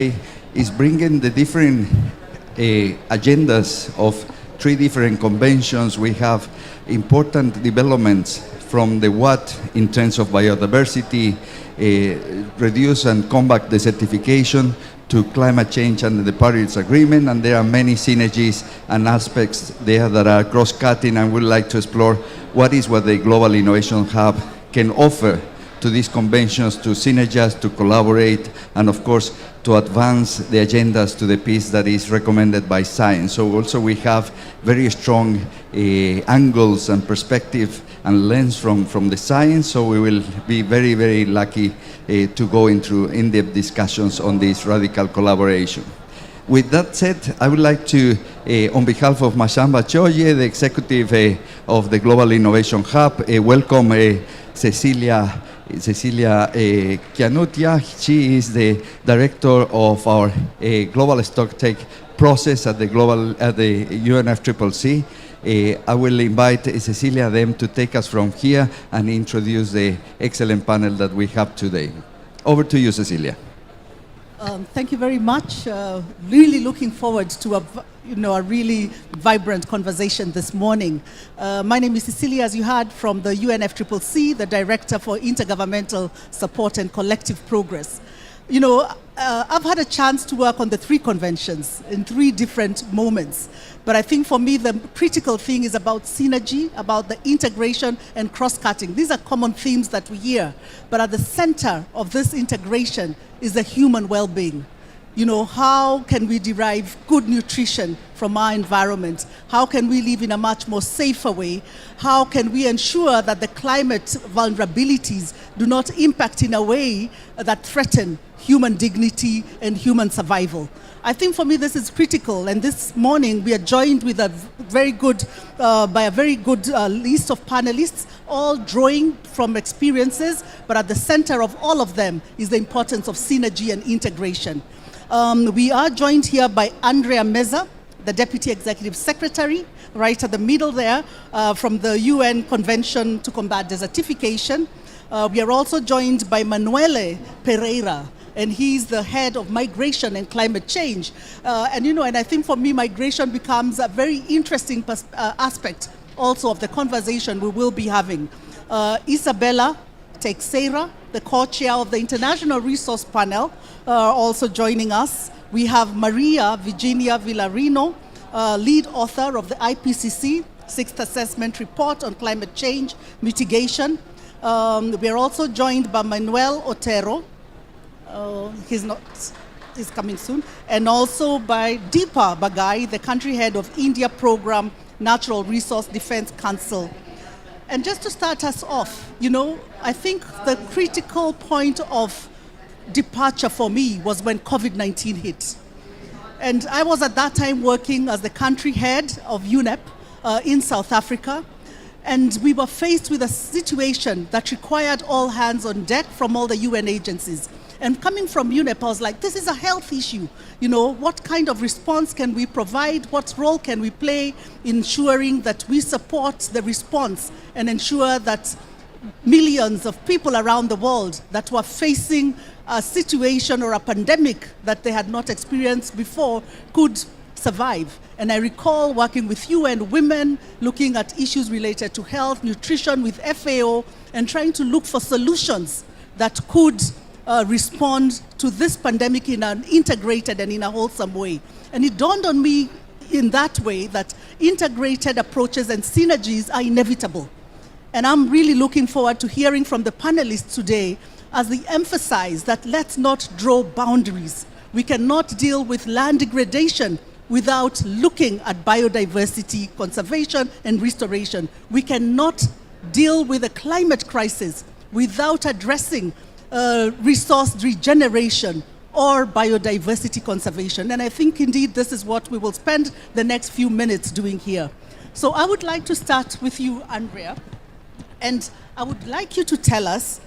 is bringing the different agendas of 3 different conventions. We have important developments from the what in terms of biodiversity, reduce and combat desertification, to climate change and the Paris Agreement, and there are many synergies and aspects there that are cross-cutting, and we'd like to explore what the Global Innovation Hub can offer to these conventions, to synergize, to collaborate, and of course to advance the agendas to the piece that is recommended by science. So also we have very strong angles and perspective and lens from the science, so we will be very, very lucky to go into in-depth discussions on this radical collaboration. With that said, I would like to, on behalf of Mashamba Choye, the executive of the Global Innovation Hub, welcome Cecilia Kinuthia. She is the director of our global stocktake process at the UNFCCC. I will invite Cecilia then to take us from here and introduce the excellent panel that we have today. Over to you, Cecilia. Thank you very much. Really looking forward to a really vibrant conversation this morning. My name is Cecilia, as you heard, from the UNFCCC, the Director for Intergovernmental Support and Collective Progress. I've had a chance to work on the 3 conventions in 3 different moments. But I think for me, the critical thing is about synergy, about the integration and cross-cutting. These are common themes that we hear. But at the center of this integration is the human well-being. How can we derive good nutrition from our environment? How can we live in a much more safer way? How can we ensure that the climate vulnerabilities do not impact in a way that threaten human dignity and human survival? I think for me this is critical, and this morning we are joined with by a very good list of panelists, all drawing from experiences, but at the center of all of them is the importance of synergy and integration. We are joined here by Andrea Meza, the Deputy Executive Secretary, right at the middle there, from the UN Convention to Combat Desertification. We are also joined by Manuel Pereira, and he's the head of migration and climate change. And I think for me, migration becomes a very interesting aspect also of the conversation we will be having. Izabella, Teixeira, the co-chair of the International Resource Panel, also joining us. We have Maria Virginia Vilariño, lead author of the IPCC 6th Assessment Report on Climate Change Mitigation. We are also joined by Manuel Otero. He's coming soon. And also by Deepa Bagai, the country head of India Program Natural Resource Defense Council. And just to start us off, I think the critical point of departure for me was when COVID-19 hit. And I was at that time working as the country head of UNEP in South Africa. And we were faced with a situation that required all hands on deck from all the UN agencies. And coming from UNEP, I was like, this is a health issue. What kind of response can we provide? What role can we play in ensuring that we support the response and ensure that millions of people around the world that were facing a situation or a pandemic that they had not experienced before could survive? And I recall working with UN Women, looking at issues related to health, nutrition with FAO, and trying to look for solutions that could respond to this pandemic in an integrated and in a wholesome way. And it dawned on me in that way that integrated approaches and synergies are inevitable. And I'm really looking forward to hearing from the panelists today as they emphasize that let's not draw boundaries. We cannot deal with land degradation without looking at biodiversity conservation and restoration. We cannot deal with a climate crisis without addressing resource regeneration or biodiversity conservation. And I think indeed this is what we will spend the next few minutes doing here. So I would like to start with you, Andrea, and I would like you to tell us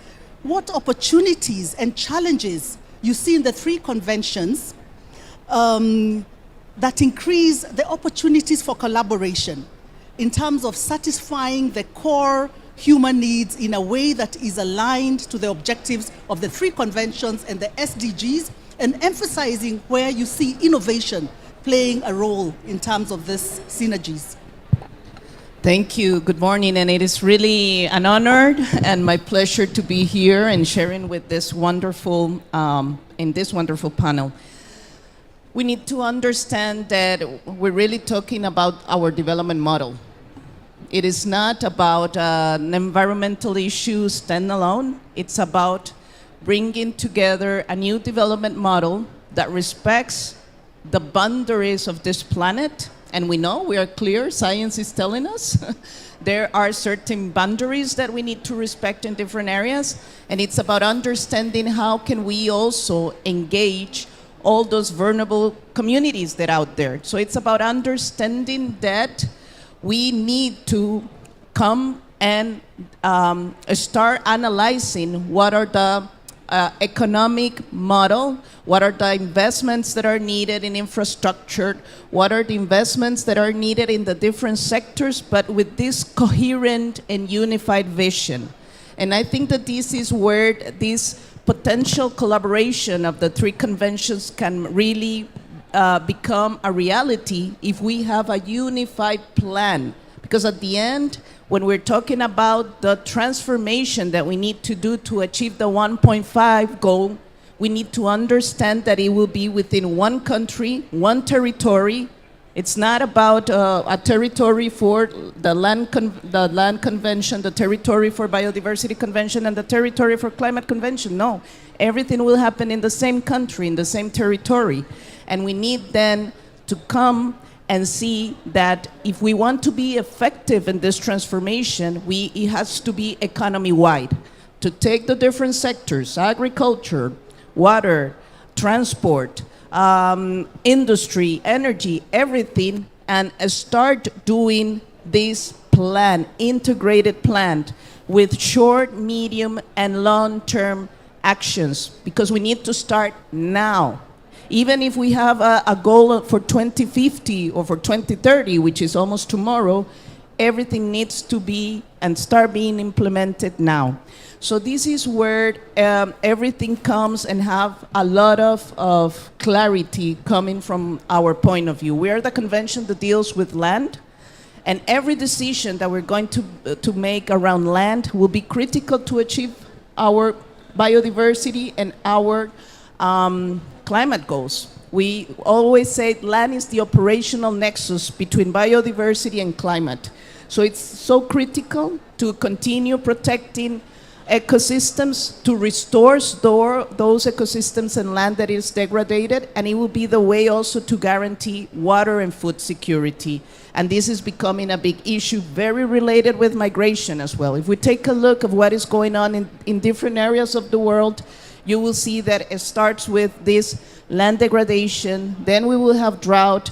what opportunities and challenges you see in the 3 conventions that increase the opportunities for collaboration in terms of satisfying the core human needs in a way that is aligned to the objectives of the 3 conventions and the SDGs, and emphasizing where you see innovation playing a role in terms of this synergies. Thank you. Good morning, and it is really an honor and my pleasure to be here and sharing with this wonderful, in this wonderful panel. We need to understand that we're really talking about our development model. It is not about an environmental issue standalone. It's about bringing together a new development model that respects the boundaries of this planet. And we know, we are clear, science is telling us, there are certain boundaries that we need to respect in different areas. And it's about understanding how can we also engage all those vulnerable communities that are out there. So it's about understanding that we need to come and start analyzing what are the economic model, what are the investments that are needed in infrastructure, what are the investments that are needed in the different sectors, but with this coherent and unified vision. And I think that this is where this potential collaboration of the three conventions can really become a reality if we have a unified plan. Because at the end, when we're talking about the transformation that we need to do to achieve the 1.5 goal, we need to understand that it will be within one country, one territory. It's not about a territory for the land convention, the territory for biodiversity convention, and the territory for climate convention. No, everything will happen in the same country, in the same territory. And we need then to come and see that if we want to be effective in this transformation, it has to be economy-wide. To take the different sectors, agriculture, water, transport, industry, energy, everything, and start doing this plan, integrated plan, with short, medium, and long-term actions, because we need to start now. Even if we have a goal for 2050 or for 2030, which is almost tomorrow, everything needs to be and start being implemented now. So this is where everything comes and have a lot of clarity coming from our point of view. We are the convention that deals with land, and every decision that we're going to make around land will be critical to achieve our biodiversity and our climate goals. We always say land is the operational nexus between biodiversity and climate. So it's so critical to continue protecting ecosystems, to restore those ecosystems and land that is degraded, and it will be the way also to guarantee water and food security. And this is becoming a big issue, very related with migration as well. If we take a look of what is going on in different areas of the world, you will see that it starts with this land degradation, then we will have drought,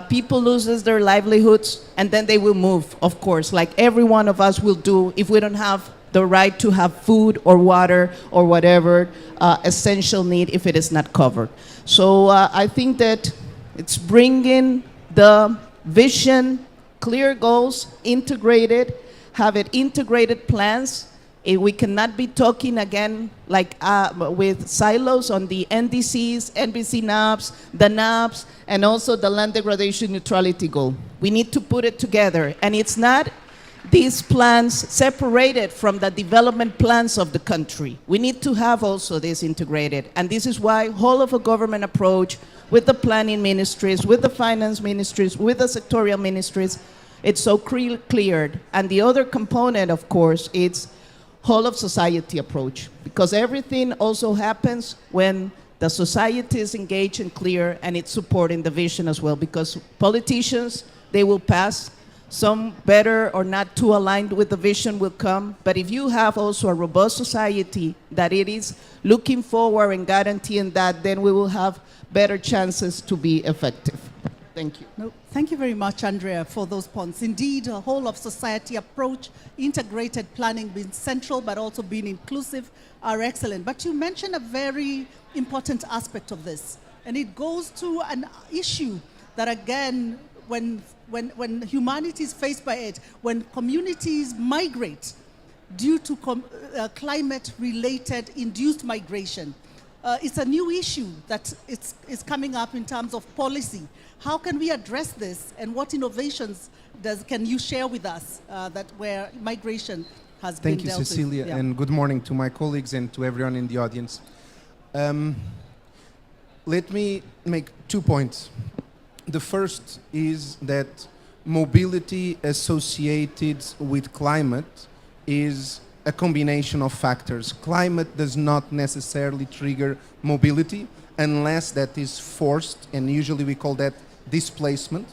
people loses their livelihoods, and then they will move, of course, like every one of us will do if we don't have the right to have food or water or whatever essential need if it is not covered. So I think that it's bringing the vision, clear goals, integrated, have it integrated plans. We cannot be talking again like with silos on the NDCs, NBC NAPs, the NAPs, and also the land degradation neutrality goal. We need to put it together, and it's not these plans separated from the development plans of the country. We need to have also this integrated, and this is why whole of a government approach with the planning ministries, with the finance ministries, with the sectorial ministries, it's so clear. And the other component, of course, it's whole of society approach, because everything also happens when the society is engaged and clear, and it's supporting the vision as well, because politicians, they will pass, some better or not too aligned with the vision will come, but if you have also a robust society that it is looking forward and guaranteeing that, then we will have better chances to be effective. Thank you. No, thank you very much, Andrea, for those points. Indeed, a whole of society approach, integrated planning being central, but also being inclusive are excellent. But you mentioned a very important aspect of this, and it goes to an issue that, again, when humanity is faced by it, when communities migrate due to climate-related induced migration, it's a new issue that is coming up in terms of policy. How can we address this, and what innovations can you share with us that where migration has been Thank you, dealt with? Cecilia, Yeah. and good morning to my colleagues and to everyone in the audience. Let me make 2 points. The first is that mobility associated with climate is a combination of factors. Climate does not necessarily trigger mobility unless that is forced, and usually we call that displacement,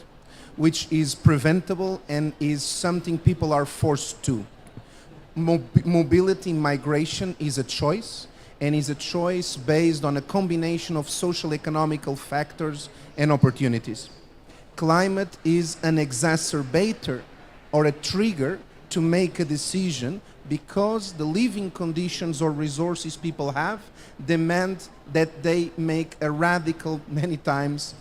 which is preventable and is something people are forced to. Mobility migration is a choice, and is a choice based on a combination of social economical factors and opportunities. Climate is an exacerbator or a trigger to make a decision because the living conditions or resources people have demand that they make a radical, many times,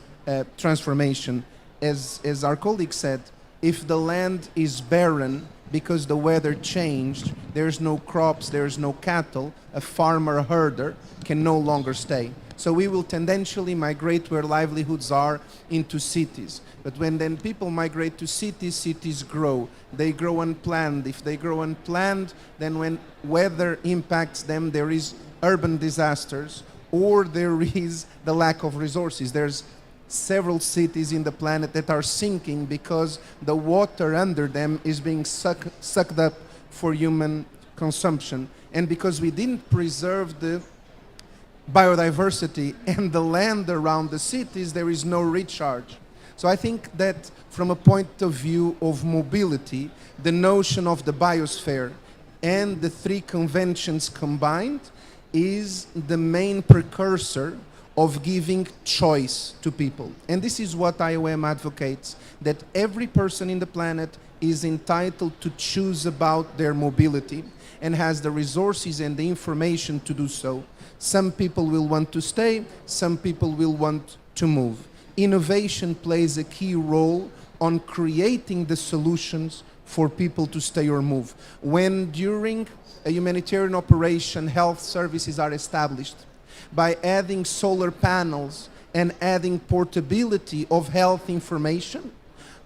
transformation. As our colleague said, if the land is barren because the weather changed, there's no crops, there's no cattle, a farmer, a herder can no longer stay. So we will tendentially migrate where livelihoods are into cities. But when then people migrate to cities, cities grow. They grow unplanned. If they grow unplanned, then when weather impacts them, there is urban disasters or there is the lack of resources. There's several cities in the planet that are sinking because the water under them is being sucked up for human consumption. And because we didn't preserve the biodiversity and the land around the cities, there is no recharge. So I think that from a point of view of mobility, the notion of the biosphere and the 3 conventions combined is the main precursor of giving choice to people. And this is what IOM advocates, that every person in the planet is entitled to choose about their mobility and has the resources and the information to do so. Some people will want to stay, some people will want to move. Innovation plays a key role on creating the solutions for people to stay or move. When during a humanitarian operation, health services are established, by adding solar panels and adding portability of health information,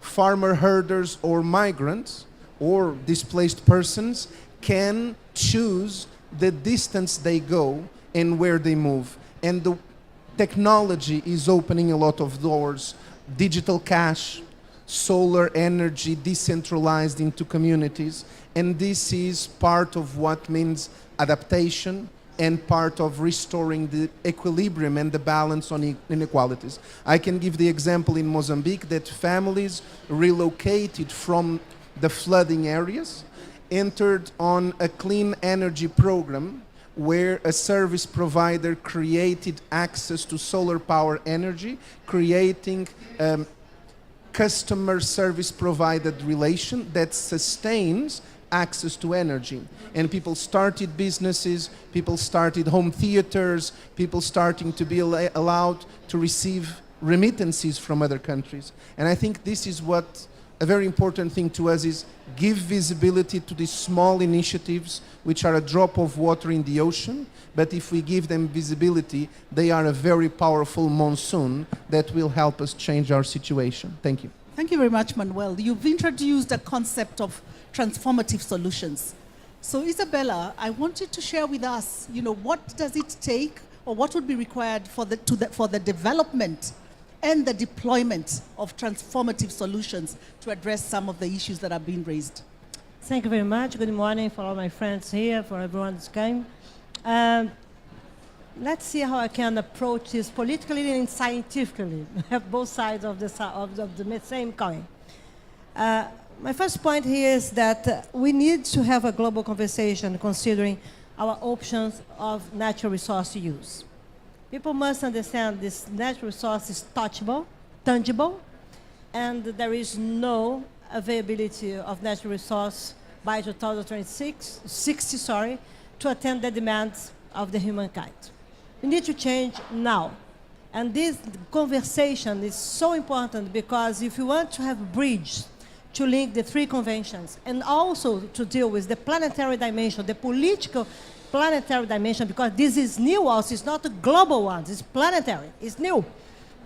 farmer herders or migrants or displaced persons can choose the distance they go and where they move. And the technology is opening a lot of doors. Digital cash, solar energy decentralized into communities, and this is part of what means adaptation and part of restoring the equilibrium and the balance on inequalities. I can give the example in Mozambique that families relocated from the flooding areas entered on a clean energy program where a service provider created access to solar power energy, creating customer service provided relation that sustains access to energy. And people started businesses, people started home theaters, people starting to be allowed to receive remittances from other countries. And I think this is what a very important thing to us is give visibility to these small initiatives which are a drop of water in the ocean, but if we give them visibility, they are a very powerful monsoon that will help us change our situation. Thank you. Thank you very much, Manuel. You've introduced a concept of transformative solutions. So Izabella, I want you to share with us, what does it take or what would be required for the development and the deployment of transformative solutions to address some of the issues that are being raised? Thank you very much. Good morning for all my friends here, for everyone that's came. Let's see how I can approach this politically and scientifically. Have both sides of the same coin. My first point here is that we need to have a global conversation considering our options of natural resource use. People must understand this natural resource is touchable, tangible, and there is no availability of natural resource by 2060 to attend the demands of the humankind. We need to change now. And this conversation is so important because if you want to have a bridge to link the 3 conventions and also to deal with the planetary dimension, the political planetary dimension, because this is new also, it's not a global one, it's planetary, it's new.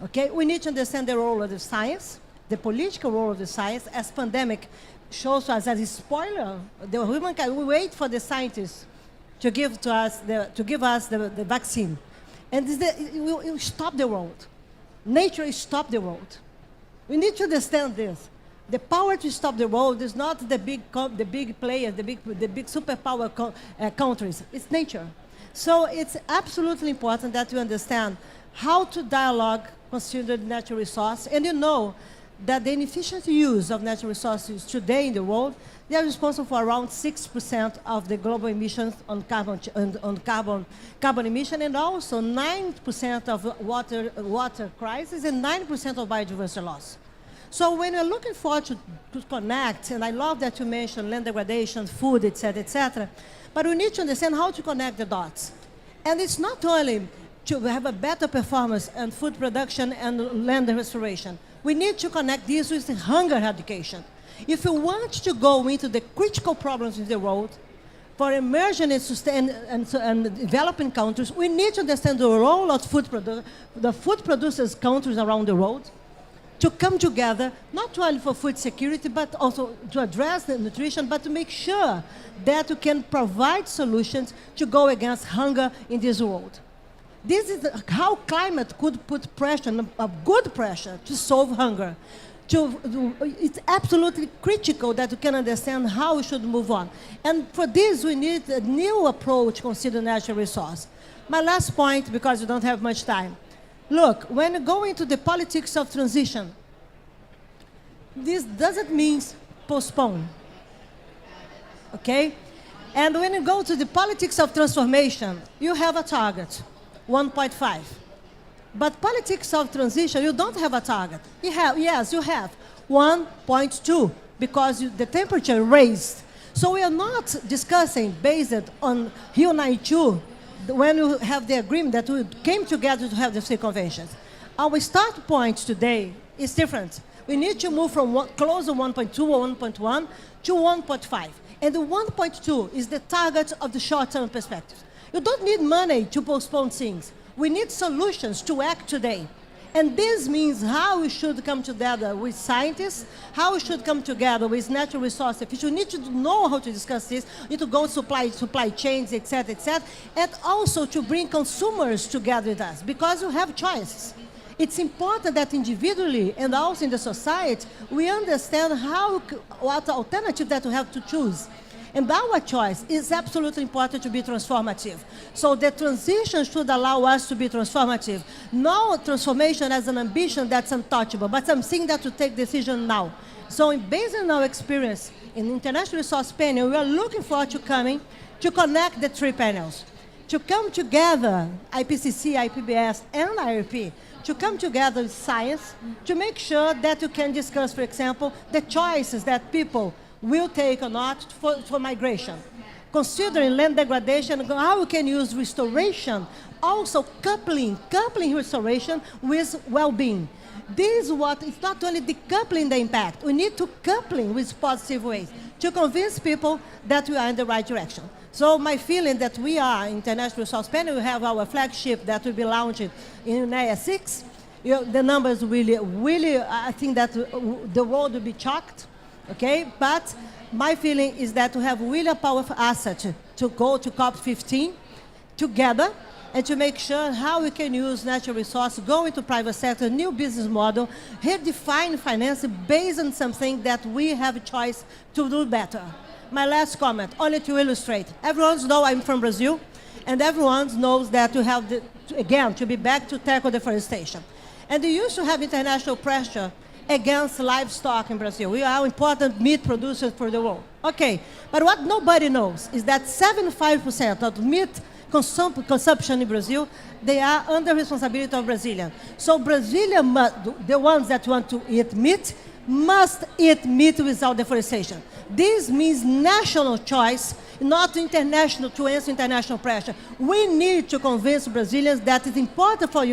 Okay, we need to understand the role of the science, the political role of the science, as pandemic shows us as a spoiler. The humankind, we wait for the scientists to give us the vaccine. And it will stop the world. Nature will stop the world. We need to understand this. The power to stop the world is not the big players, the big superpower countries. It's nature. So it's absolutely important that you understand how to dialogue consider natural resource. And you know that the inefficient use of natural resources today in the world, they are responsible for around 6% of the global emissions on carbon emission, and also 9% of water crisis and 9% of biodiversity loss. So when we're looking forward to connect, and I love that you mentioned land degradation, food, etc., but we need to understand how to connect the dots. And it's not only to have a better performance in food production and land restoration. We need to connect this with hunger eradication. If we want to go into the critical problems in the world, for emerging and developing countries, we need to understand the role of the food producers countries around the world, to come together, not only for food security, but also to address the nutrition, but to make sure that we can provide solutions to go against hunger in this world. This is how climate could put pressure, a good pressure, to solve hunger. It's absolutely critical that we can understand how we should move on. And for this, we need a new approach to consider natural resource. My last point, because we don't have much time. Look, when you go into the politics of transition, this doesn't mean postpone, okay? And when you go to the politics of transformation, you have a target, 1.5. But politics of transition, you don't have a target. Yes, you have 1.2, because the temperature raised. So we are not discussing based on Rio 92, when we have the agreement that we came together to have the three conventions. Our start point today is different. We need to move from close to 1.2 or 1.1 to 1.5. And the 1.2 is the target of the short-term perspective. You don't need money to postpone things. We need solutions to act today. And this means how we should come together with scientists, how we should come together with natural resource efficiency. We need to know how to discuss this. We need to go supply chains, etc., and also to bring consumers together with us, because we have choices. It's important that individually and also in the society, we understand what alternative that we have to choose. And our choice is absolutely important to be transformative. So the transition should allow us to be transformative. Not transformation as an ambition that's untouchable, but something that to take decision now. So based on our experience in International Resource Panel, we are looking forward to coming to connect the three panels, to come together, IPCC, IPBS, and IRP, to come together with science, to make sure that you can discuss, for example, the choices that people will take or not for migration. Considering land degradation, how we can use restoration, also coupling restoration with well-being. This is what, it's not only decoupling the impact, we need to coupling with positive ways to convince people that we are in the right direction. So my feeling that we are International Resource Panel, we have our flagship that will be launched in UNEA 6. The numbers really, I think that the world will be shocked. Okay, but my feeling is that we have really a powerful asset to go to COP15 together and to make sure how we can use natural resources, go into private sector, new business model, redefine financing based on something that we have a choice to do better. My last comment, only to illustrate. Everyone knows I'm from Brazil, and everyone knows that we have, to be back to tackle deforestation. And we used to have international pressure against livestock in Brazil. We are important meat producers for the world. Okay, but what nobody knows is that 75% of meat consumption in Brazil, they are under responsibility of Brazilians. So Brazilian, the ones that want to eat meat, must eat meat without deforestation. This means national choice, not international, to answer international pressure. We need to convince Brazilians that it's important for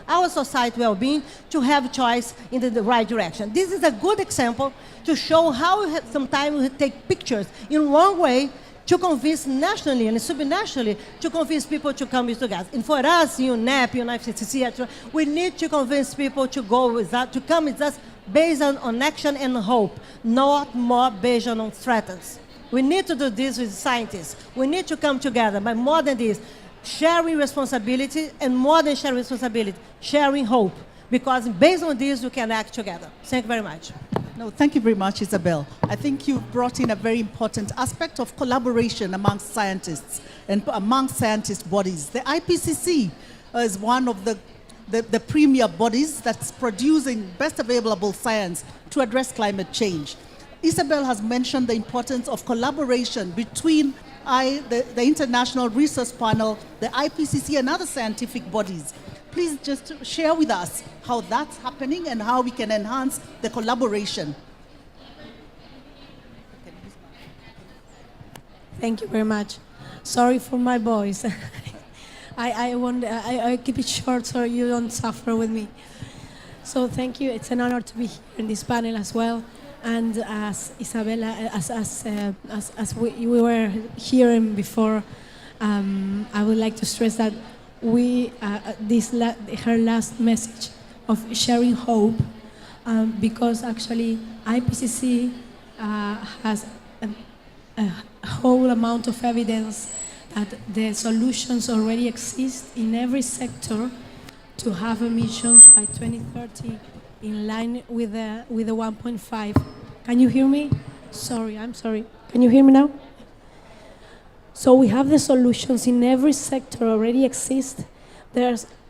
our society well-being to have choice in the right direction. This is a good example to show how sometimes we take pictures in wrong way to convince nationally and subnationally to convince people to come together. And for us, UNEP, UNCCD, we need to convince people to go with that, to come with us based on action and hope, not more based on threats. We need to do this with scientists. We need to come together, but more than this, sharing responsibility, and more than sharing responsibility, sharing hope. Because based on this, we can act together. Thank you very much. No, thank you very much, Izabella. I think you brought in a very important aspect of collaboration amongst scientists and among scientist bodies. The IPCC is one of the premier bodies that's producing best available science to address climate change. Izabella has mentioned the importance of collaboration between the International Research Panel, the IPCC, and other scientific bodies. Please just share with us how that's happening and how we can enhance the collaboration. Thank you very much. Sorry for my voice. I keep it short so you don't suffer with me. So thank you. It's an honor to be here in this panel as well. And as Izabella, as we were hearing before, I would like to stress that her last message of sharing hope, because actually IPCC has a whole amount of evidence that the solutions already exist in every sector to have emissions by 2030 in line with the 1.5. Can you hear me? Sorry, I'm sorry. Can you hear me now? So we have the solutions in every sector already exist.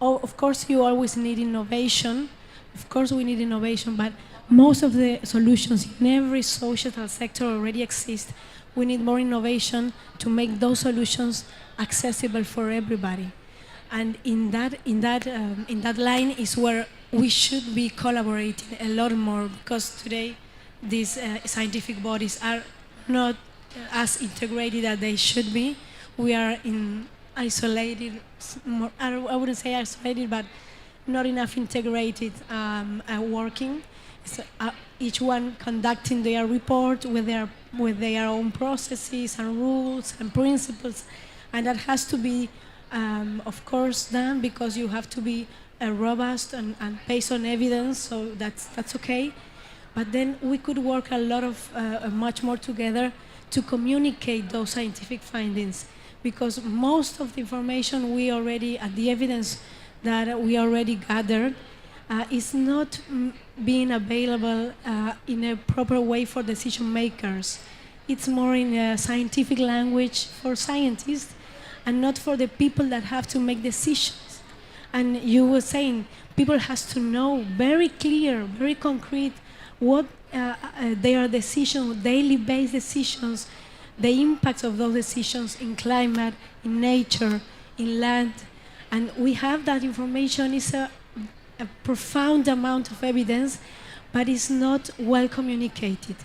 Of course, you always need innovation. Of course, we need innovation, but most of the solutions in every social sector already exist. We need more innovation to make those solutions accessible for everybody. And in that line is where we should be collaborating a lot more, because today these scientific bodies are not as integrated as they should be. We are in isolated, I wouldn't say isolated, but not enough integrated working. So, each one conducting their report with their own processes and rules and principles, and that has to be, of course, done because you have to be robust and based on evidence. So that's okay. But then we could work a lot of much more together to communicate those scientific findings, because most of the information the evidence that we already gathered is not being available in a proper way for decision makers. It's more in a scientific language for scientists and not for the people that have to make decisions. And you were saying people has to know very clear, very concrete what their decisions, daily based decisions, the impacts of those decisions in climate, in nature, in land. And we have that information. It's a profound amount of evidence, but it's not well communicated.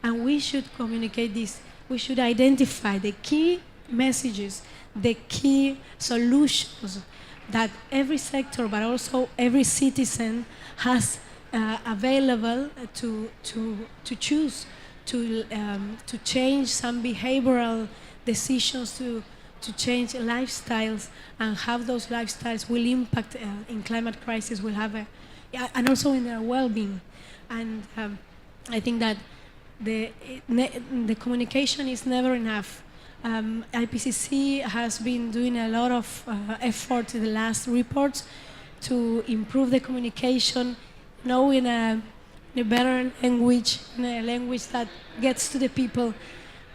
And we should communicate this. We should identify the key messages, the key solutions that every sector, but also every citizen has available to choose, to change some behavioral decisions, to change lifestyles, and how those lifestyles will impact in climate crisis, will have and also in their well-being. And I think that the communication is never enough. IPCC has been doing a lot of effort in the last reports to improve the communication, in a better language, in a language that gets to the people,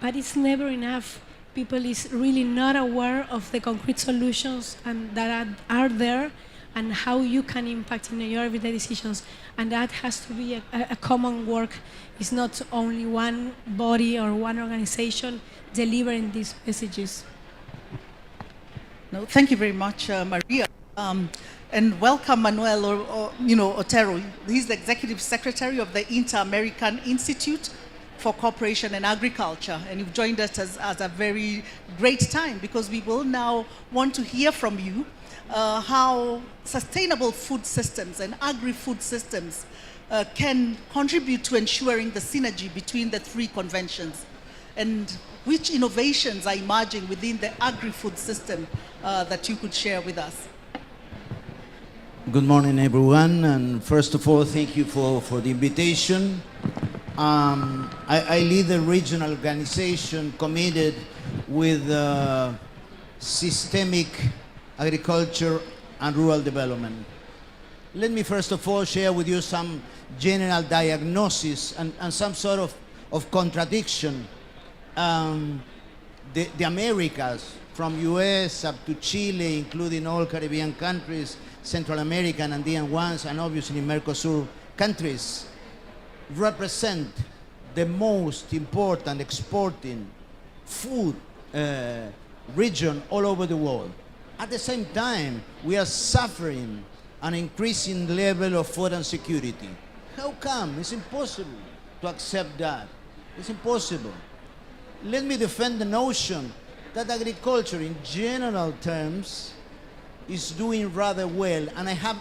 but it's never enough. People is really not aware of the concrete solutions and that are there and how you can impact in your everyday decisions. And that has to be a common work. It's not only one body or one organization delivering these messages. No, thank you very much, Maria. And welcome Manuel Otero. He's the Executive Secretary of the Inter-American Institute for Cooperation and Agriculture. And you've joined us as a very great time, because we will now want to hear from you how sustainable food systems and agri-food systems can contribute to ensuring the synergy between the three conventions. and which innovations are emerging within the agri-food system that you could share with us? Good morning, everyone. And first of all, thank you for the invitation. I lead a regional organization committed with systemic agriculture and rural development. Let me first of all share with you some general diagnosis and some sort of contradiction. The Americas, from US up to Chile, including all Caribbean countries, Central American, Andean ones, and obviously Mercosur countries, represent the most important exporting food region all over the world. At the same time, we are suffering an increasing level of food insecurity. How come? It's impossible to accept that. It's impossible. Let me defend the notion that agriculture in general terms is doing rather well, and I have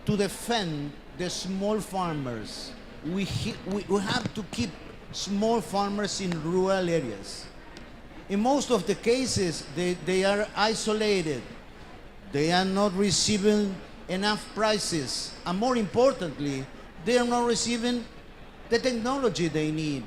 to defend the small farmers. We have to keep small farmers in rural areas. In most of the cases, they are isolated. They are not receiving enough prices. And more importantly, they are not receiving the technology they need.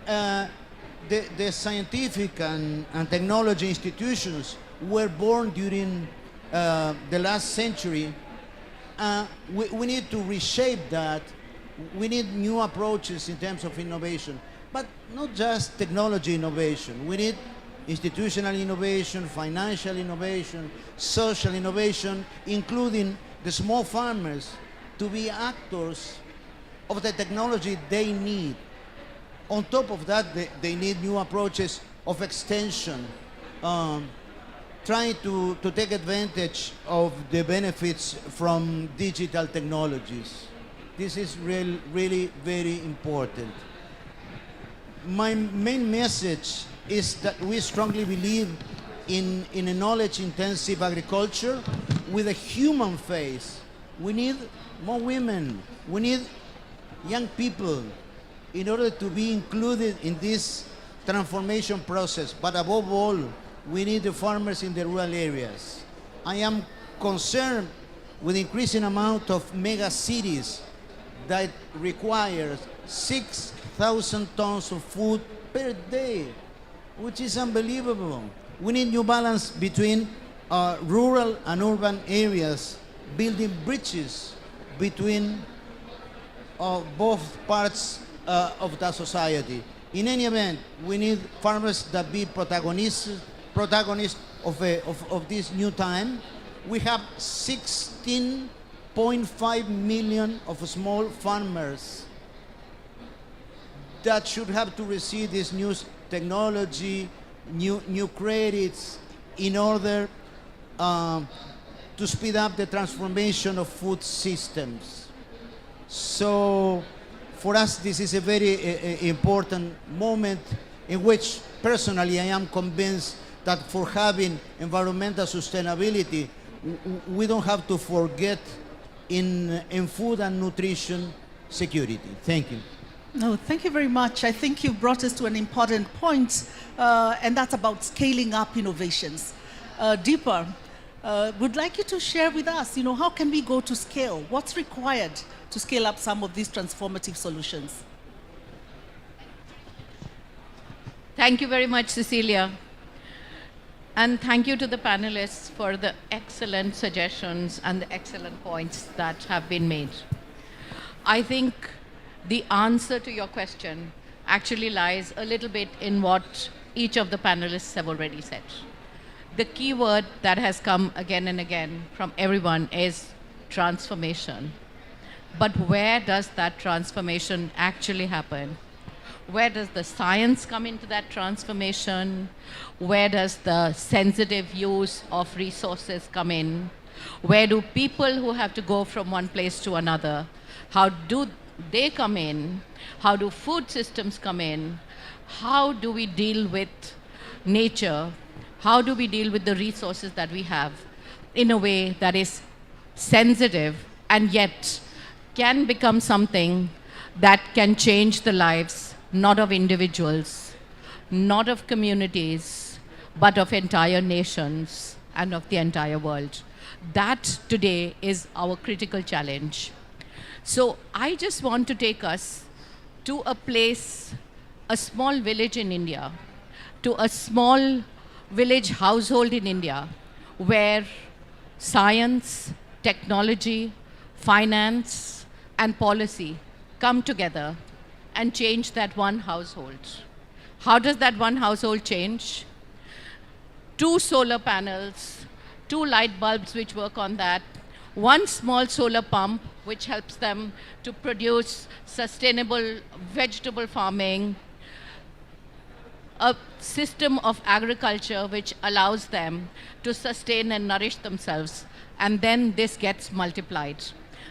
The scientific and technology institutions were born during the last century. We need to reshape that. We need new approaches in terms of innovation, but not just technology innovation. We need institutional innovation, financial innovation, social innovation, including the small farmers to be actors of the technology they need. On top of that, they need new approaches of extension, trying to take advantage of the benefits from digital technologies. This is really very important. My main message is that we strongly believe in a knowledge-intensive agriculture with a human face. We need more women. We need young people in order to be included in this transformation process. But above all, we need the farmers in the rural areas. I am concerned with the increasing amount of mega cities that requires 6,000 tons of food per day, which is unbelievable. We need new balance between rural and urban areas, building bridges between both parts of the society. In any event, we need farmers that be protagonists of this new time. We have 16.5 million of small farmers that should have to receive this new technology, new credits in order to speed up the transformation of food systems. So for us, this is a very important moment in which personally I am convinced that for having environmental sustainability, we don't have to forget in food and nutrition security. Thank you. No, thank you very much. I think you brought us to an important point, and that's about scaling up innovations. Deeper, would like you to share with us, how can we go to scale? What's required to scale up some of these transformative solutions? Thank you very much, Cecilia. And thank you to the panelists for the excellent suggestions and the excellent points that have been made. I think the answer to your question actually lies a little bit in what each of the panelists have already said. The key word that has come again and again from everyone is transformation. But where does that transformation actually happen? Where does the science come into that transformation? Where does the sensitive use of resources come in? Where do people who have to go from one place to another, how do they come in? How do food systems come in? How do we deal with nature? How do we deal with the resources that we have in a way that is sensitive and yet can become something that can change the lives not of individuals, not of communities, but of entire nations and of the entire world. That today is our critical challenge. So I just want to take us to a place, a small village in India, to a small village household in India, where science, technology, finance, and policy come together and change that one household. How does that one household change? 2 solar panels, 2 light bulbs which work on that, 1 small solar pump which helps them to produce sustainable vegetable farming, a system of agriculture which allows them to sustain and nourish themselves. And then this gets multiplied.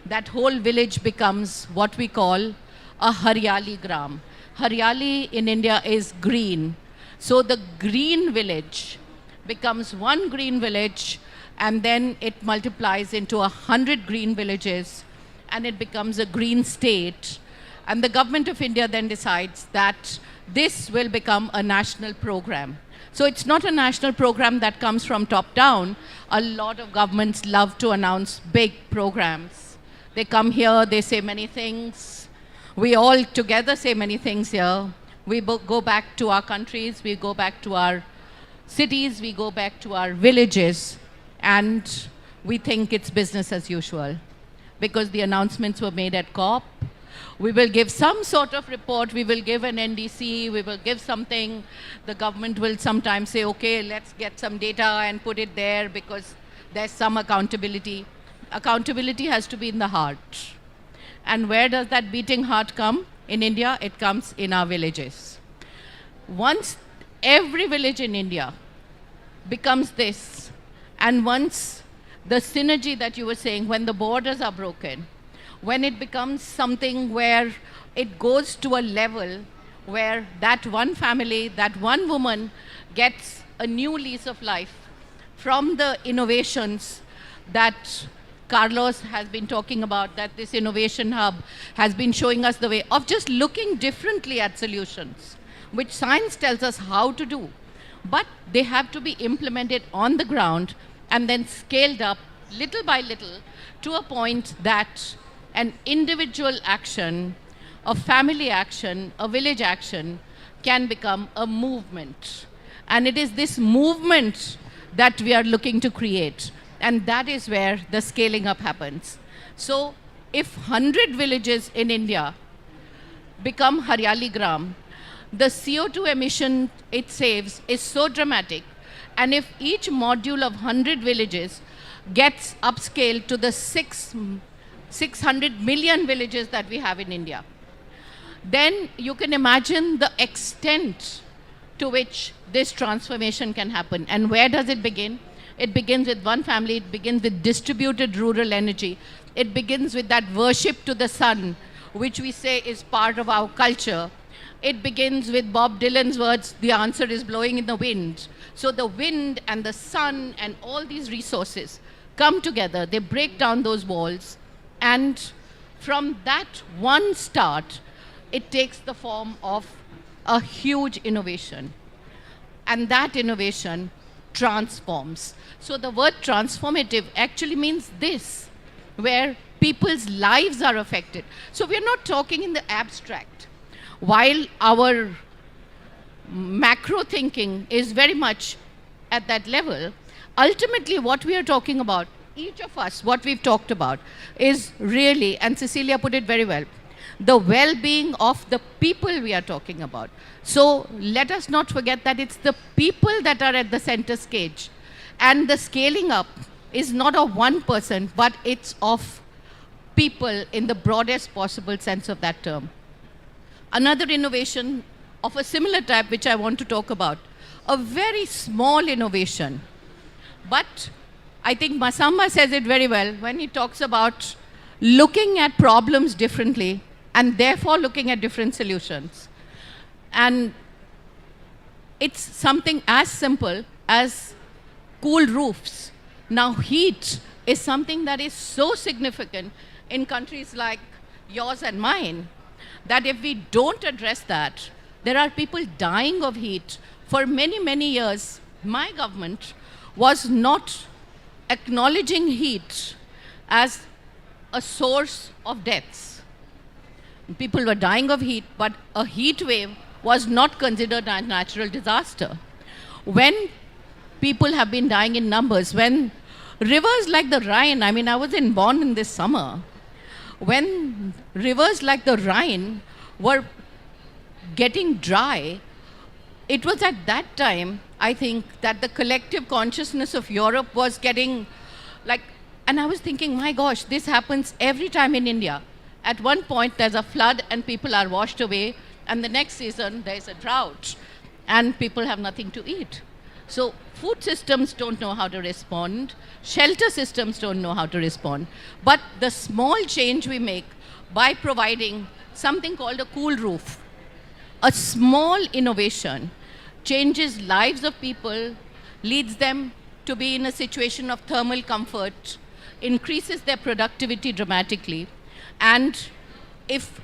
That whole village becomes what we call a Haryali Gram. Haryali in India is green. So the green village becomes one green village, and then it multiplies into 100 green villages, and it becomes a green state. And the government of India then decides that this will become a national program. So it's not a national program that comes from top down. A lot of governments love to announce big programs. They come here, they say many things. We all together say many things here. We go back to our countries, we go back to our cities, we go back to our villages, and we think it's business as usual because the announcements were made at COP. We will give some sort of report, we will give an NDC, we will give something. The government will sometimes say, okay, let's get some data and put it there because there's some accountability. Accountability has to be in the heart. And where does that beating heart come? In India, it comes in our villages. Once every village in India becomes this, and once the synergy that you were saying, when the borders are broken, when it becomes something where it goes to a level where that one family, that one woman gets a new lease of life from the innovations that Carlos has been talking about, that this innovation hub has been showing us the way of just looking differently at solutions, which science tells us how to do. But they have to be implemented on the ground and then scaled up little by little to a point that an individual action, a family action, a village action can become a movement. And it is this movement that we are looking to create. And that is where the scaling up happens. So if 100 villages in India become Haryali Gram, the CO2 emission it saves is so dramatic. And if each module of 100 villages gets upscaled to the 600 million villages that we have in India, then you can imagine the extent to which this transformation can happen. And where does it begin? It begins with one family, it begins with distributed rural energy. It begins with that worship to the sun, which we say is part of our culture. It begins with Bob Dylan's words, the answer is blowing in the wind. So the wind and the sun and all these resources come together, they break down those walls, and from that one start, it takes the form of a huge innovation. And that innovation transforms. So the word transformative actually means this, where people's lives are affected. So we're not talking in the abstract. While our macro thinking is very much at that level, ultimately what we are talking about, each of us, what we've talked about, is really, and Cecilia put it very well, the well-being of the people we are talking about. So let us not forget that it's the people that are at the center stage. And the scaling up is not of one person, but it's of people in the broadest possible sense of that term. Another innovation of a similar type which I want to talk about, a very small innovation. But I think Masamba says it very well when he talks about looking at problems differently and therefore looking at different solutions. And it's something as simple as cool roofs. Now, heat is something that is so significant in countries like yours and mine. that if we don't address that, there are people dying of heat. For many, many years, my government was not acknowledging heat as a source of deaths. People were dying of heat, but a heat wave was not considered a natural disaster. When people have been dying in numbers, when rivers like the Rhine, I mean, I was in Bonn in this summer, when rivers like the Rhine were getting dry, it was at that time, I think, that the collective consciousness of Europe was getting like, and I was thinking, my gosh, this happens every time in India. At one point, there's a flood and people are washed away, and the next season, there's a drought, and people have nothing to eat. So food systems don't know how to respond, shelter systems don't know how to respond, but the small change we make by providing something called a cool roof, a small innovation, changes lives of people, leads them to be in a situation of thermal comfort, increases their productivity dramatically. And if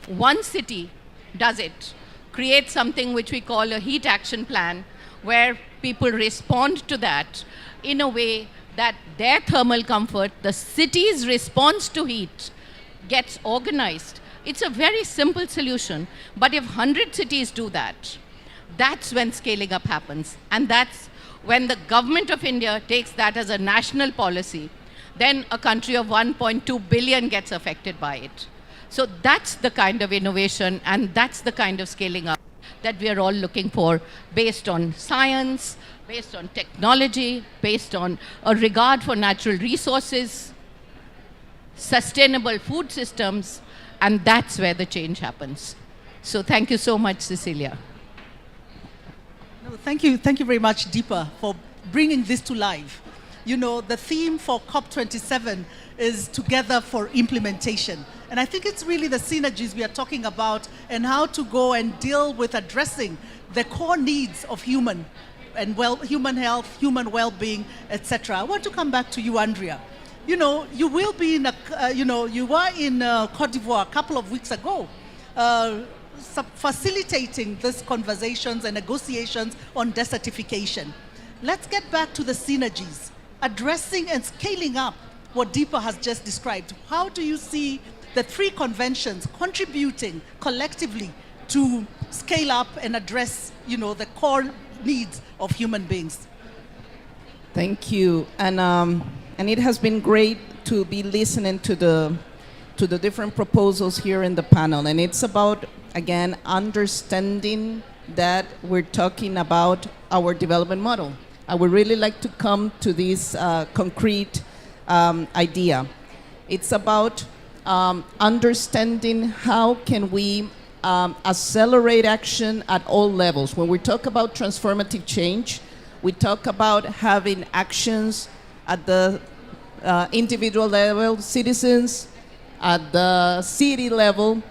one city does it, create something which we call a heat action plan, where people respond to that in a way that their thermal comfort, the city's response to heat, gets organized. It's a very simple solution, but if 100 cities do that, that's when scaling up happens. And that's when the government of India takes that as a national policy. Then a country of 1.2 billion gets affected by it. So that's the kind of innovation and that's the kind of scaling up that we are all looking for, based on science, based on technology, based on a regard for natural resources, sustainable food systems, and that's where the change happens. So thank you so much, Cecilia. No, thank you very much, Deepa, for bringing this to life. You know, the theme for COP27 is Together for Implementation. And I think it's really the synergies we are talking about and how to go and deal with addressing the core needs of human health, human well-being, etc. I want to come back to you, Andrea. You know, you will be in you were in Cote d'Ivoire a couple of weeks ago, facilitating these conversations and negotiations on desertification. Let's get back to the synergies, addressing and scaling up what Deepa has just described. How do you see the three conventions contributing collectively to scale up and address, the core needs of human beings? Thank you, and it has been great to be listening to the different proposals here in the panel, and it's about, again, understanding that we're talking about our development model. I would really like to come to this concrete idea. It's about understanding how can we accelerate action at all levels. When we talk about transformative change, we talk about having actions at the individual level, citizens, at the city level,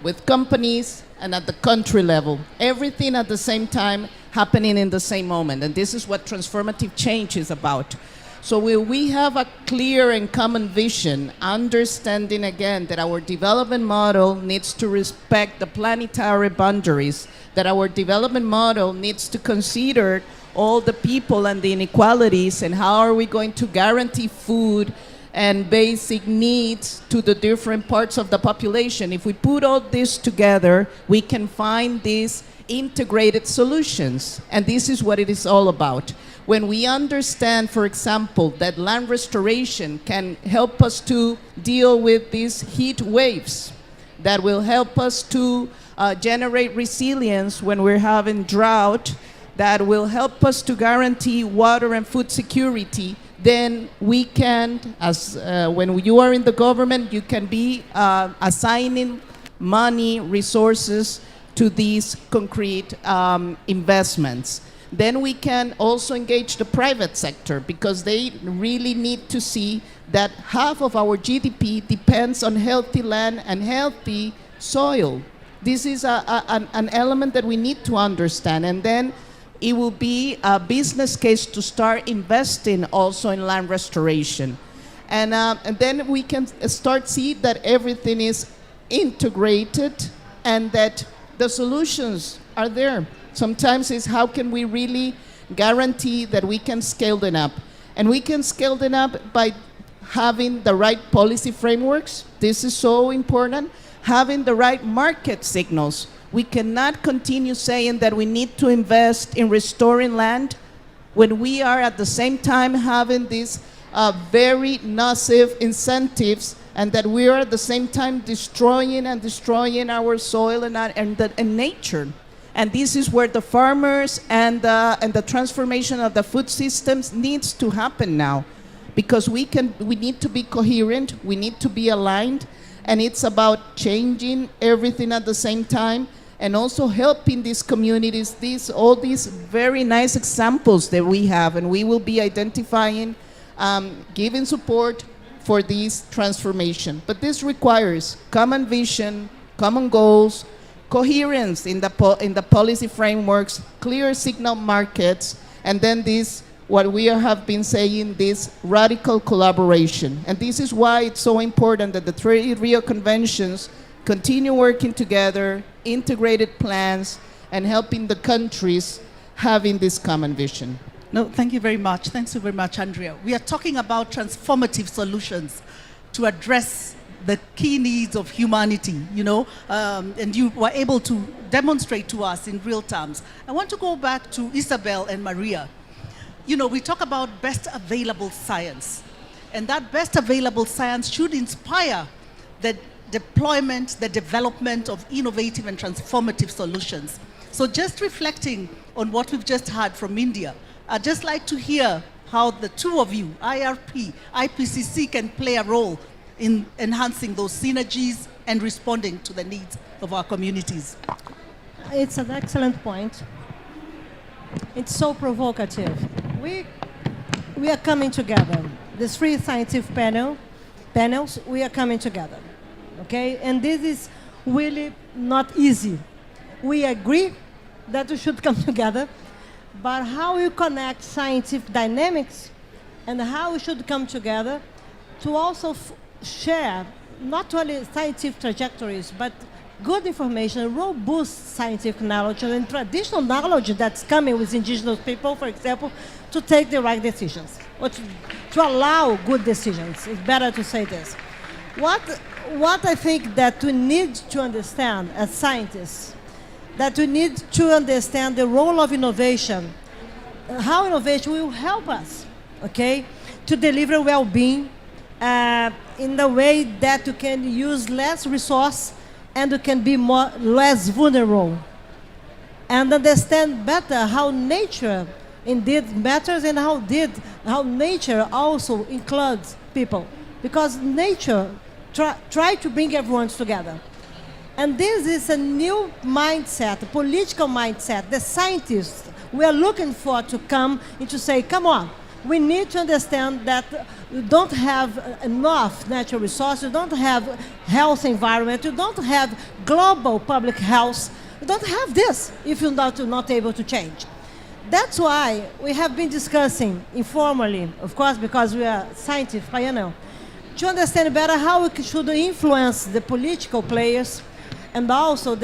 with companies, and at the country level. Everything at the same time happening in the same moment. And this is what transformative change is about. So we have a clear and common vision, understanding again that our development model needs to respect the planetary boundaries, that our development model needs to consider all the people and the inequalities, and how are we going to guarantee food and basic needs to the different parts of the population. If we put all this together, we can find these integrated solutions. And this is what it is all about. When we understand, for example, that land restoration can help us to deal with these heat waves, that will help us to generate resilience when we're having drought, that will help us to guarantee water and food security, then we can, when you are in the government, you can be assigning money, resources to these concrete investments. Then we can also engage the private sector, because they really need to see that half of our GDP depends on healthy land and healthy soil. This is an element that we need to understand. And then it will be a business case to start investing also in land restoration. And then we can start see that everything is integrated, and that the solutions are there. Sometimes it's how can we really guarantee that we can scale them up. And we can scale them up by having the right policy frameworks. This is so important. Having the right market signals. We cannot continue saying that we need to invest in restoring land when we are at the same time having these very nocive incentives, and that we are at the same time destroying our soil and nature. And this is where the farmers and the transformation of the food systems needs to happen now, because we need to be coherent, we need to be aligned, and it's about changing everything at the same time, and also helping these communities, all these very nice examples that we have, and we will be identifying, giving support for this transformation. But this requires common vision, common goals, coherence in the policy frameworks, clear signal markets, and then this, what we have been saying, this radical collaboration. And this is why it's so important that the three Rio Conventions continue working together, integrated plans, and helping the countries having this common vision. No, thank you very much. Thanks so very much, Andrea. We are talking about transformative solutions to address the key needs of humanity, and you were able to demonstrate to us in real terms. I want to go back to Izabella and Maria. We talk about best available science, and that best available science should inspire the deployment, the development of innovative and transformative solutions. So just reflecting on what we've just heard from India, I'd just like to hear how the two of you, IRP, IPCC, can play a role in enhancing those synergies and responding to the needs of our communities. It's an excellent point. It's so provocative. We are coming together. The three scientific panels, we are coming together. Okay? And this is really not easy. We agree that we should come together, but how you connect scientific dynamics and how we should come together to also share not only scientific trajectories, but good information, robust scientific knowledge, and traditional knowledge that's coming with indigenous people, for example, to take the right decisions, or to allow good decisions. It's better to say this. What I think that we need to understand as scientists, that we need to understand the role of innovation, how innovation will help us, okay, to deliver well-being in the way that you can use less resource and you can be less vulnerable, and understand better how nature indeed matters and how nature also includes people, because nature try to bring everyone together. And this is a new mindset, a political mindset. The scientists we are looking for to come and to say, come on, we need to understand that you don't have enough natural resources, you don't have health environment, you don't have global public health, you don't have this if you're not able to change. That's why we have been discussing informally, of course, because we are scientists, to understand better how we should influence the political players, and also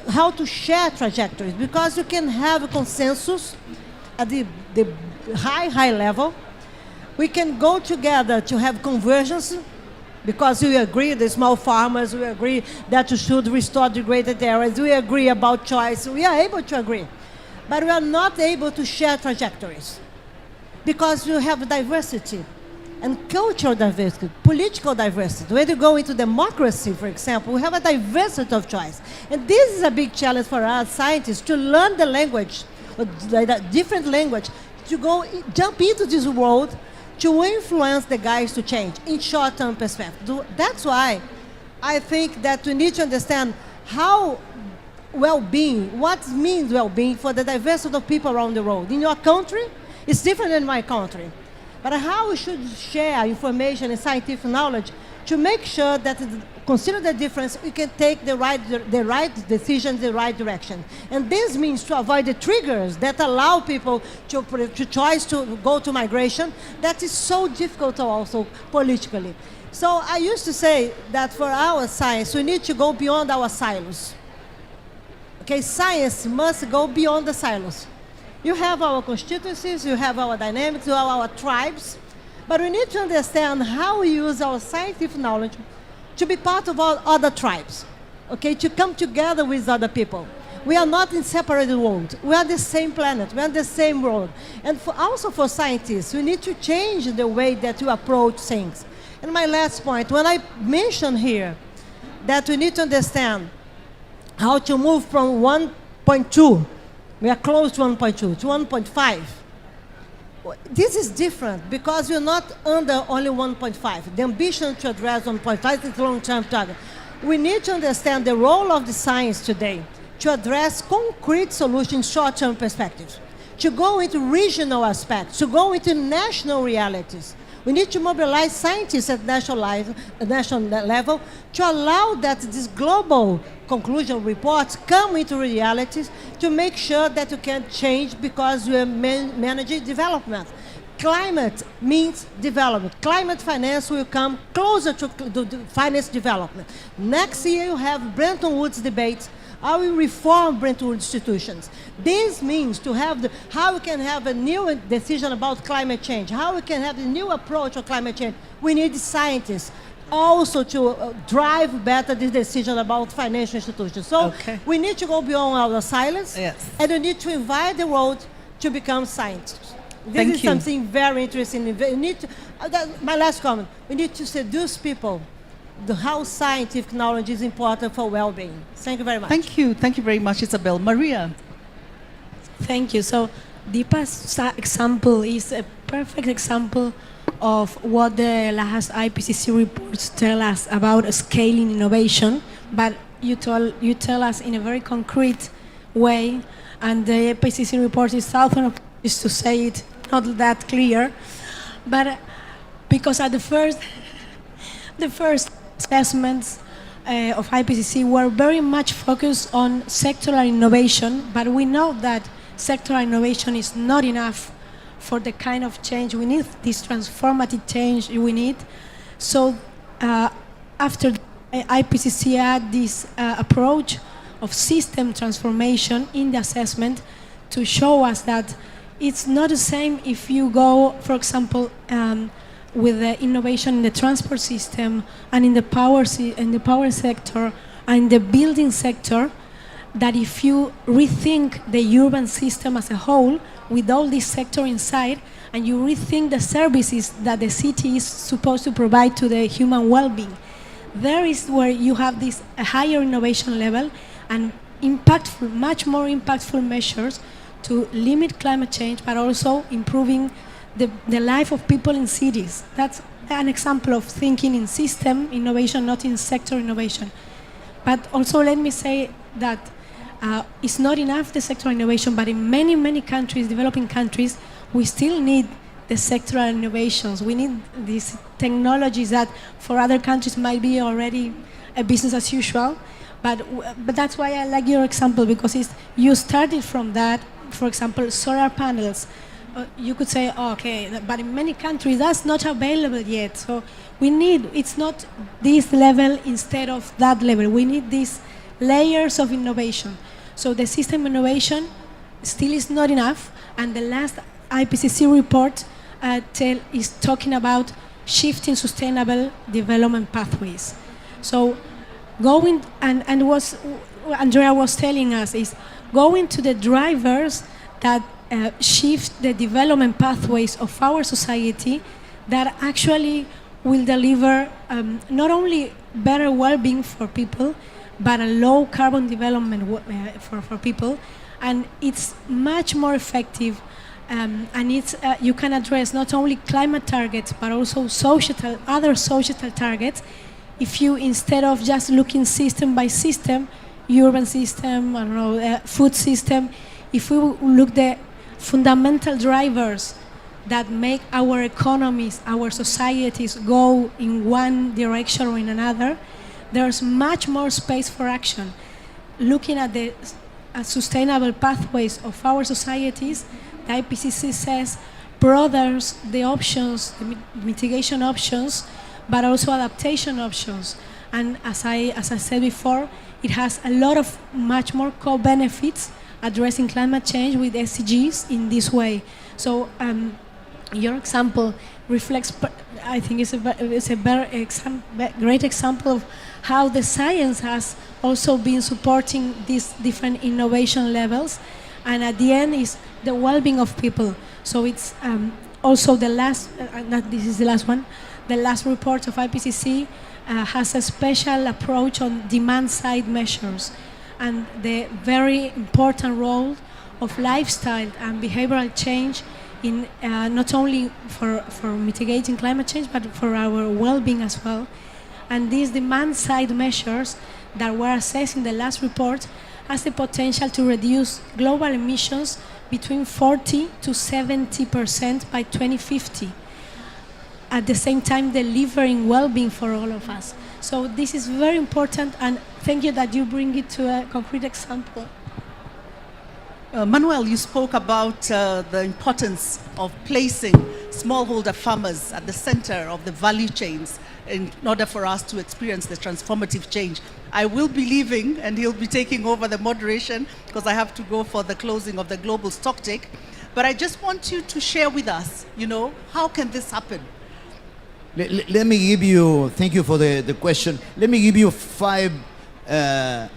how to share trajectories, because you can have a consensus at the high level. We can go together to have convergence, because we agree, the small farmers, we agree that you should restore degraded areas, we agree about choice, we are able to agree. But we are not able to share trajectories, because you have diversity, and cultural diversity, political diversity. When you go into democracy, for example, we have a diversity of choice. And this is a big challenge for us scientists, to learn the language, the different language, to jump into this world, to influence the guys to change in short-term perspective. That's why I think that we need to understand how well-being, what means well-being for the diversity of people around the world. In your country, it's different than my country. But how we should share information and scientific knowledge to make sure that, consider the difference, we can take the right decisions, the right direction. And this means to avoid the triggers that allow people to choose to go to migration. That is so difficult also politically. So I used to say that for our science, we need to go beyond our silos. Okay, science must go beyond the silos. You have our constituencies, you have our dynamics, you have our tribes, but we need to understand how we use our scientific knowledge to be part of all other tribes, okay, to come together with other people. We are not in separate worlds. We are the same planet. We are the same world. And also for scientists, we need to change the way that you approach things. And my last point, when I mentioned here that we need to understand how to move from 1.2, we are close to 1.2, to 1.5. This is different because we're not under only 1.5. The ambition to address 1.5 is a long-term target. We need to understand the role of the science today to address concrete solutions, short-term perspectives, to go into regional aspects, to go into national realities. We need to mobilize scientists at national level to allow that these global conclusion reports come into realities to make sure that you can change because we are managing development. Climate means development. Climate finance will come closer to finance development. Next year you have Bretton Woods debates. How we reform Bretton Woods institutions. This means to have how we can have a new decision about climate change, how we can have a new approach on climate change. We need scientists also to drive better this decision about financial institutions. So we need to go beyond our silence, and we need to invite the world to become scientists. This is something very interesting. We need to, my last comment, we need to seduce people how scientific knowledge is important for well-being. Thank you very much. Thank you very much, Isabel. Maria. Thank you. So Deepa's example is a perfect example of what the last IPCC reports tell us about scaling innovation, but you tell us in a very concrete way, and the IPCC report is thousands of pages to say it not that clear, but because at the first assessments of IPCC were very much focused on sectoral innovation, but we know that sectoral innovation is not enough for the kind of change we need, this transformative change we need. So after IPCC had this approach of system transformation in the assessment to show us that it's not the same if you go, for example, with the innovation in the transport system and in the power sector and the building sector, that if you rethink the urban system as a whole with all this sector inside, and you rethink the services that the city is supposed to provide to the human well-being, there is where you have this higher innovation level and impactful, much more impactful measures to limit climate change, but also improving the life of people in cities. That's an example of thinking in system innovation, not in sector innovation. But also let me say that it's not enough the sector innovation, but in many, many countries, developing countries, we still need the sectoral innovations. We need these technologies that for other countries might be already a business as usual. But that's why I like your example, because you started from that. For example, solar panels. You could say, oh, okay, but in many countries that's not available yet. So we need, it's not this level instead of that level. We need these layers of innovation. So the system innovation still is not enough. And the last IPCC report is talking about shifting sustainable development pathways. So going, and what Andrea was telling us is going to the drivers that shift the development pathways of our society that actually will deliver not only better well-being for people, but a low carbon development for people. And it's much more effective, and it's, you can address not only climate targets, but also other societal targets. If you, instead of just looking system by system, urban system, I don't know, food system, if we look the fundamental drivers that make our economies, our societies go in one direction or in another, there's much more space for action. Looking at the sustainable pathways of our societies, the IPCC says broadens the options, the mitigation options, but also adaptation options. And as I said before, it has a lot of much more co-benefits addressing climate change with SDGs in this way. So your example reflects, I think it's a very great example of how the science has also been supporting these different innovation levels. And at the end is the well-being of people. So it's also the last, this is the last one, the last report of IPCC has a special approach on demand-side measures and the very important role of lifestyle and behavioral change in not only for mitigating climate change, but for our well-being as well. And these demand-side measures that were assessed in the last report has the potential to reduce global emissions between 40 to 70% by 2050, at the same time delivering well-being for all of us. So this is very important, and thank you that you bring it to a concrete example. Manuel, you spoke about the importance of placing smallholder farmers at the center of the value chains in order for us to experience the transformative change. I will be leaving, and he'll be taking over the moderation because I have to go for the closing of the global stocktake. But I just want you to share with us, how can this happen? Let me give you, thank you for the question. Let me give you 5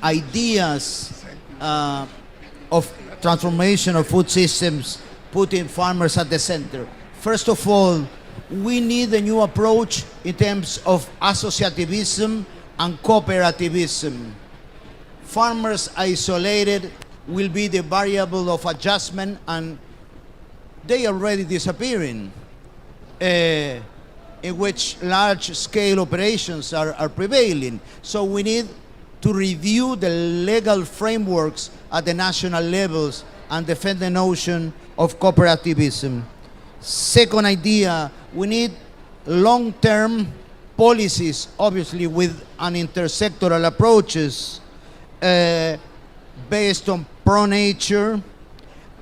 ideas of transformation of food systems, putting farmers at the center. First of all, we need a new approach in terms of associativism and cooperativism. Farmers isolated will be the variable of adjustment, and they are already disappearing, in which large-scale operations are prevailing. So we need to review the legal frameworks at the national levels and defend the notion of cooperativism. Second idea, we need long-term policies, obviously with an intersectoral approaches based on pro-nature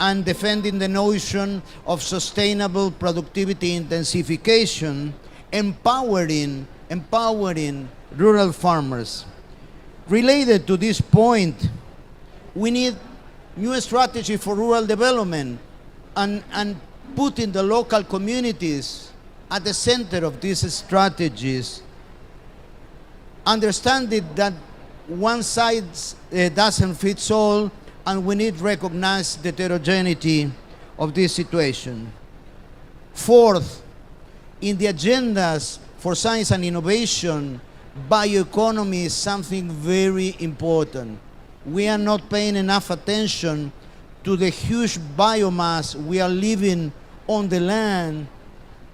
and defending the notion of sustainable productivity intensification, empowering rural farmers. Related to this point, we need new strategy for rural development and putting the local communities at the center of these strategies. Understanding that one size doesn't fit all, and we need to recognize the heterogeneity of this situation. Fourth, in the agendas for science and innovation, bioeconomy is something very important. We are not paying enough attention to the huge biomass we are leaving on the land,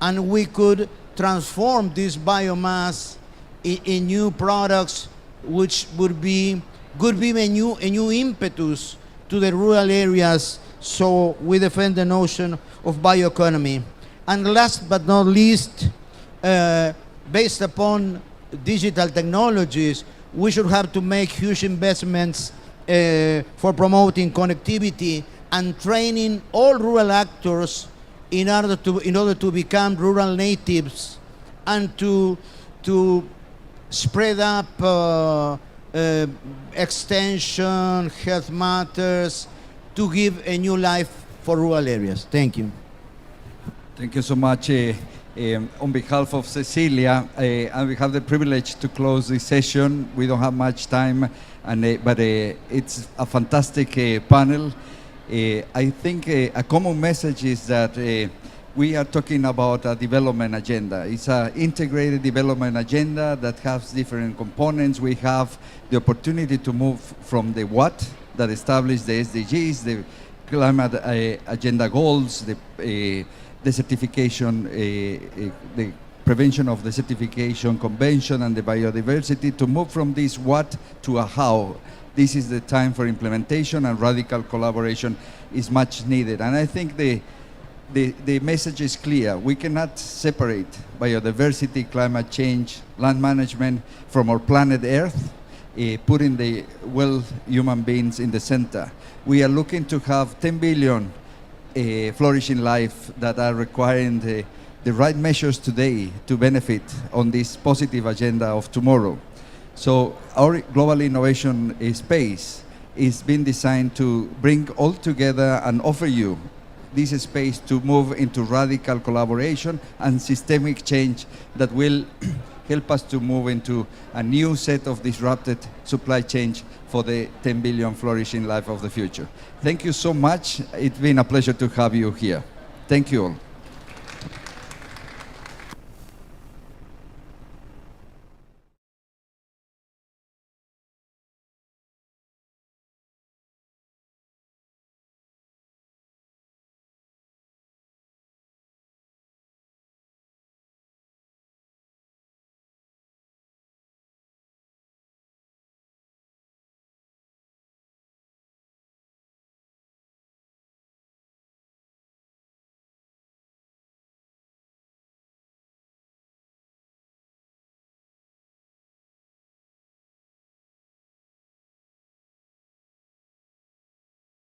and we could transform this biomass in new products, which could be a new impetus to the rural areas. So we defend the notion of bioeconomy. And last but not least, based upon digital technologies, we should have to make huge investments for promoting connectivity and training all rural actors in order to become rural natives and to spread up extension, health matters, to give a new life for rural areas. Thank you. Thank you so much. On behalf of Cecilia, and we have the privilege to close this session. We don't have much time, but it's a fantastic panel. I think a common message is that we are talking about a development agenda. It's an integrated development agenda that has different components. We have the opportunity to move from the what that established the SDGs, the climate agenda goals, the desertification, the prevention of desertification convention, and the biodiversity, to move from this what to a how. This is the time for implementation, and radical collaboration is much needed. And I think the message is clear. We cannot separate biodiversity, climate change, land management from our planet Earth, putting the human beings in the center. We are looking to have 10 billion flourishing life that are requiring the right measures today to benefit on this positive agenda of tomorrow. So our global innovation space is being designed to bring all together and offer you this space to move into radical collaboration and systemic change that will help us to move into a new set of disrupted supply chains for the 10 billion flourishing life of the future. Thank you so much. It's been a pleasure to have you here. Thank you all.